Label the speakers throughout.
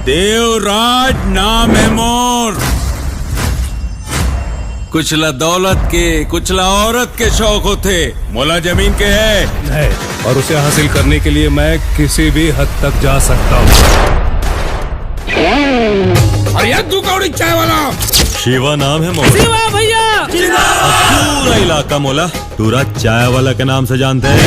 Speaker 1: देवराज नाम है मोर। कुचला दौलत के कुचला औरत के शौक होते, मोला जमीन के है
Speaker 2: और उसे हासिल करने के लिए मैं किसी भी हद तक जा सकता हूँ।
Speaker 1: अरे यार तू कौड़ी चाय वाला?
Speaker 3: शिवा नाम है मोला।
Speaker 4: शिवा भैया
Speaker 3: पूरा इलाका मोला पूरा चाय वाला के नाम से जानते हैं।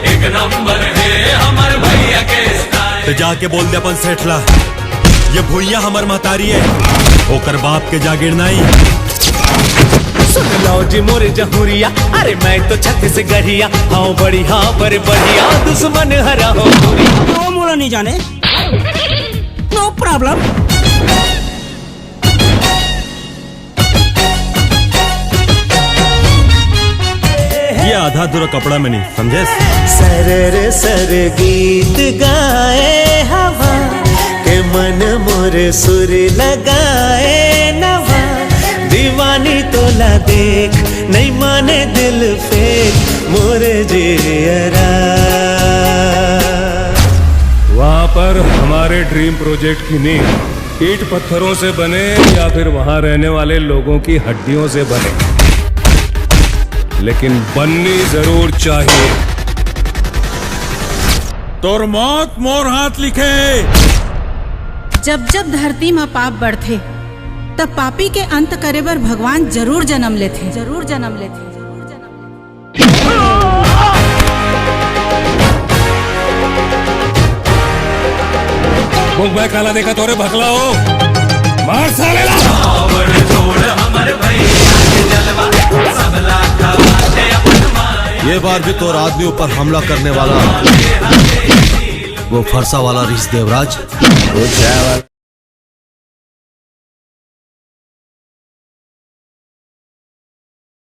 Speaker 3: एक नंबर है हमारे भैया के स्टाइल। तो जाके बोल दे अपन सेठला ये भुइया हमार महतारी है, होकर बाप के जागीर नहीं।
Speaker 4: सुन लो जी मोरे जहुरिया, अरे मैं तो छत से गरिया हाँ बढ़िया पर बढ़िया दुश्मन हरा हो पूरी।
Speaker 5: तो मोला नहीं जाने, नो प्रॉब्लम।
Speaker 3: ये आधा अधूरा कपड़ा में नहीं समझे।
Speaker 4: सर गीत गाए हवा के मन मोरे सुर लगाए नवा। दीवानी तोला देख नहीं माने दिल फेंक मोरे जियरा।
Speaker 2: वहाँ पर हमारे ड्रीम प्रोजेक्ट की नींव ईंट पत्थरों से बने या फिर वहाँ रहने वाले लोगों की हड्डियों से बने, लेकिन बननी जरूर चाहिए।
Speaker 1: तोर मौत मोर हाथ लिखे।
Speaker 6: जब जब धरती में पाप बढ़थे तब पापी के अंत करे बर भगवान जरूर जन्म लेथे, जरूर जन्म लेथे।
Speaker 2: मुख में काला देखा तोरे भकला हो, मार साले ला।
Speaker 3: ये बार भी तो आदमी ऊपर हमला करने वाला वो फरसा वाला ऋषि देवराज।